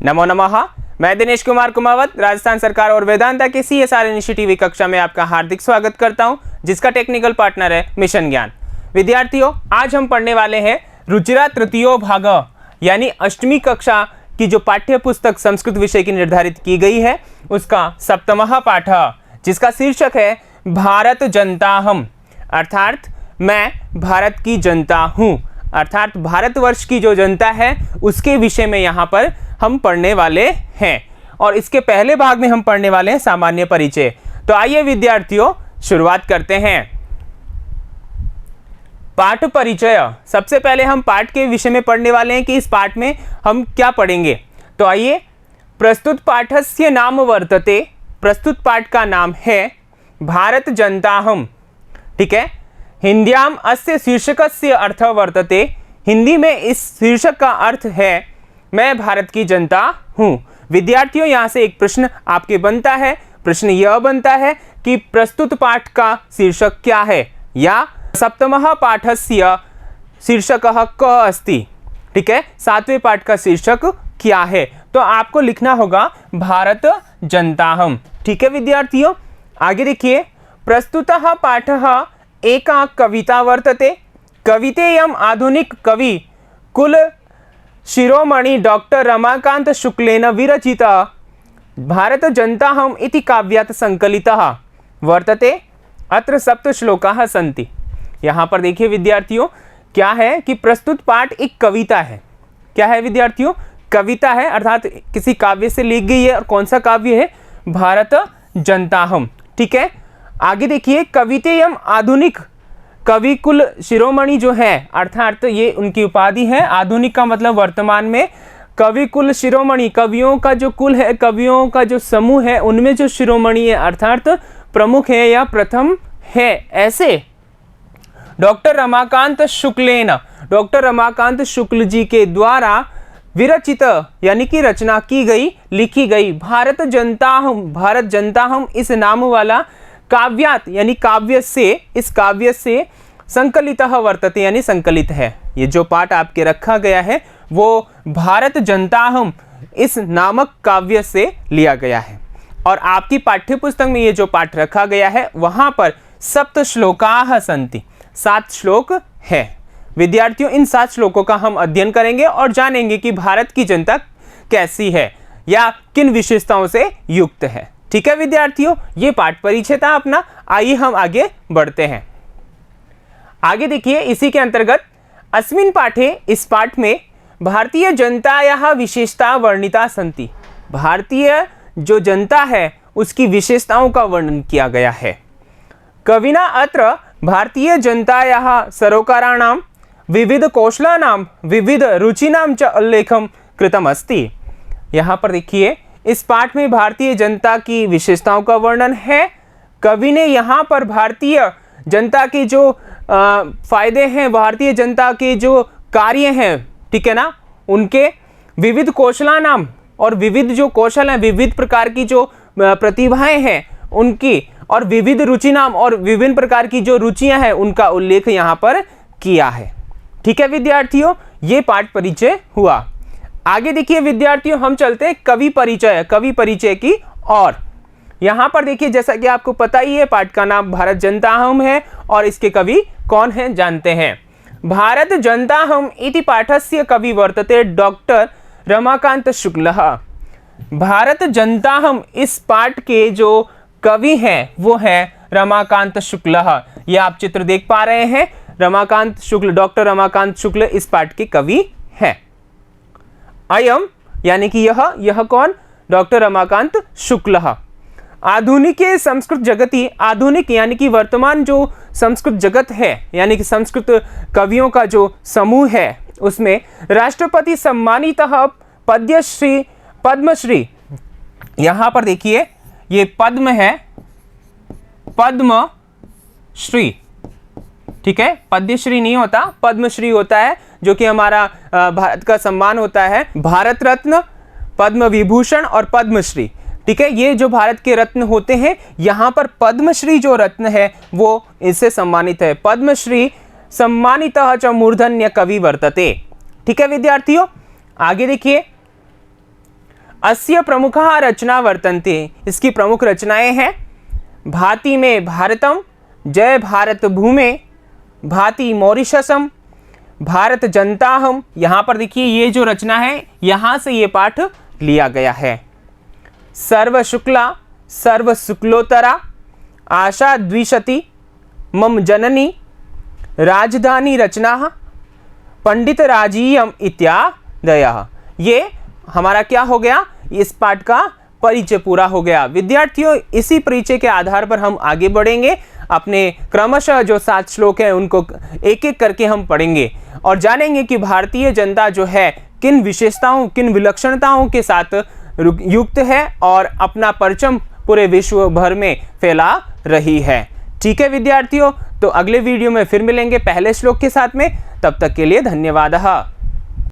नमो नमः। मैं दिनेश कुमार कुमावत राजस्थान सरकार और वेदांता के CSR इनिशिएटिव कक्षा में आपका हार्दिक स्वागत करता हूं, जिसका टेक्निकल पार्टनर है मिशन ज्ञान। विद्यार्थियों, आज हम पढ़ने वाले हैं रुचिरा तृतीयो भाग यानी अष्टमी कक्षा की जो पाठ्य पुस्तक संस्कृत विषय की निर्धारित की गई है उसका सप्तमः पाठ, जिसका शीर्षक है भारत जनता हम, अर्थात मैं भारत की जनता हूँ, अर्थात भारतवर्ष की जो जनता है उसके विषय में यहाँ पर हम पढ़ने वाले हैं। और इसके पहले भाग में हम पढ़ने वाले हैं सामान्य परिचय। तो आइए विद्यार्थियों शुरुआत करते हैं। पाठ परिचय। सबसे पहले हम पाठ के विषय में पढ़ने वाले हैं कि इस पाठ में हम क्या पढ़ेंगे। तो आइए, प्रस्तुत पाठस्य नाम वर्तते, प्रस्तुत पाठ का नाम है भारत जनता हम। ठीक है, हिंद्याम अस्य शीर्षकस्य अर्थ वर्तते, हिंदी में इस शीर्षक का अर्थ है मैं भारत की जनता हूँ। विद्यार्थियों, यहाँ से एक प्रश्न आपके बनता है। प्रश्न यह बनता है कि प्रस्तुत पाठ का शीर्षक क्या है या सप्तमः पाठस्य शीर्षकः क अस्ति। ठीक है, सातवें पाठ का शीर्षक क्या है, तो आपको लिखना होगा भारत जनता हम। ठीक है विद्यार्थियों, आगे देखिए, प्रस्तुतः पाठः एका कविता वर्तते, कवितेयम् आधुनिक कवि कुल शिरोमणि डॉक्टर रमाकांत शुक्लेन विरचिता भारत जनता हम इति काव्यात् संकलितः वर्तते। अत्र सप्त श्लोकाः सन्ति। यहाँ पर देखिए विद्यार्थियों, क्या है कि प्रस्तुत पाठ एक कविता है। क्या है विद्यार्थियों? कविता है, अर्थात किसी काव्य से लिखी गई है। और कौन सा काव्य है? भारत जनता हम। ठीक है, आगे देखिए, कवितेयम् आधुनिक कवि कुल शिरोमणि जो है, अर्थात ये उनकी उपाधि है। आधुनिक का मतलब वर्तमान में, कवि कुल शिरोमणि, कवियों का जो कुल है, कवियों का जो समूह है, उनमें जो शिरोमणि है अर्थात प्रमुख है या प्रथम है, ऐसे डॉक्टर रमाकांत शुक्लेन, डॉक्टर रमाकांत शुक्ल जी के द्वारा विरचित यानी कि रचना की गई, लिखी गई भारत जनता हम, भारत जनता हम इस नाम वाला काव्यात यानी काव्य से, इस काव्य से संकलितः वर्तते यानी संकलित है। ये जो पाठ आपके रखा गया है वो भारत जनता हम इस नामक काव्य से लिया गया है। और आपकी पाठ्य पुस्तक में ये जो पाठ रखा गया है वहां पर सप्त श्लोकाः सन्ति, 7 श्लोक है। विद्यार्थियों, इन 7 श्लोकों का हम अध्ययन करेंगे और जानेंगे कि भारत की जनता कैसी है या किन विशेषताओं से युक्त है। ठीक है विद्यार्थियों, ये पाठ परिचय था अपना। आइए हम आगे बढ़ते हैं। आगे देखिए, इसी के अंतर्गत अस्मिन् पाठे, इस पाठ में भारतीय जनतायाः विशेषता वर्णिता सन्ति, भारतीय जो जनता है उसकी विशेषताओं का वर्णन किया गया है। कविना अत्र भारतीय जनतायाः सरोकाराणां विविध कौशलानां विविध रुचिनां च उल्लेखं कृतम् अस्ति। यहाँ पर देखिए, इस पाठ में भारतीय जनता की विशेषताओं का वर्णन है। कवि ने यहाँ पर भारतीय जनता के जो फायदे हैं, भारतीय जनता के जो कार्य हैं, ठीक है ना, उनके विविध कौशलानाम, और विविध जो कौशल हैं, विविध प्रकार की जो प्रतिभाएं हैं उनकी, और विविध रुचि नाम, और विभिन्न प्रकार की जो रुचियां हैं उनका उल्लेख यहाँ पर किया है। ठीक है विद्यार्थियों, ये पाठ परिचय हुआ। आगे देखिए विद्यार्थियों, हम चलते हैं कवि परिचय, कवि परिचय की। और यहाँ पर देखिए, जैसा कि आपको पता ही है, पाठ का नाम भारत जनता हम है और इसके कवि कौन हैं जानते हैं। भारत जनता हम इति पाठस्य कवि वर्तते डॉक्टर रमाकांत शुक्लः। भारत जनता हम इस पाठ के जो कवि हैं वो है रमाकांत शुक्लः। ये आप चित्र देख पा रहे हैं, रमाकांत शुक्ल, डॉक्टर रमाकांत शुक्ल इस पाठ के कवि हैं। अयम यानी कि यह कौन? डॉक्टर रमाकांत शुक्लः। आधुनिक संस्कृत जगति, आधुनिक यानी कि वर्तमान जो संस्कृत जगत है, यानी कि संस्कृत कवियों का जो समूह है, उसमें राष्ट्रपति सम्मानितः पद्मश्री, पद्मश्री, यहाँ पर देखिए ये पद्म है, पद्मश्री। ठीक है, पद्मश्री नहीं होता, पद्मश्री होता है, जो कि हमारा भारत का सम्मान होता है। भारत रत्न, पद्म विभूषण और पद्मश्री। ठीक है, ये जो भारत के रत्न होते हैं, यहाँ पर पद्मश्री जो रत्न है वो इससे सम्मानित है। पद्मश्री सम्मानितः च मूर्धन्य कवि वर्तते। ठीक है विद्यार्थियों, आगे देखिए, अस्य प्रमुखः रचना वर्तन्ते, इसकी प्रमुख रचनाएं हैं भाति में भारतम, जय भारत भूमे, भाति मॉरिशसम, भारत जनता हम। यहाँ पर देखिए ये जो रचना है यहाँ से ये पाठ लिया गया है। सर्व शुक्ला सर्व शुक्लोत्तरा, आशा द्विशती मम जननी, राजधानी रचना, पंडित राजीयम इत्यादयः। ये हमारा क्या हो गया, इस पाठ का परिचय पूरा हो गया। विद्यार्थियों, इसी परिचय के आधार पर हम आगे बढ़ेंगे। अपने क्रमशः जो 7 श्लोक हैं उनको एक एक करके हम पढ़ेंगे और जानेंगे कि भारतीय जनता जो है किन विशेषताओं, किन विलक्षणताओं के साथ युक्त है और अपना परचम पूरे विश्व भर में फैला रही है। ठीक है विद्यार्थियों, तो अगले वीडियो में फिर मिलेंगे पहले श्लोक के साथ में। तब तक के लिए धन्यवाद।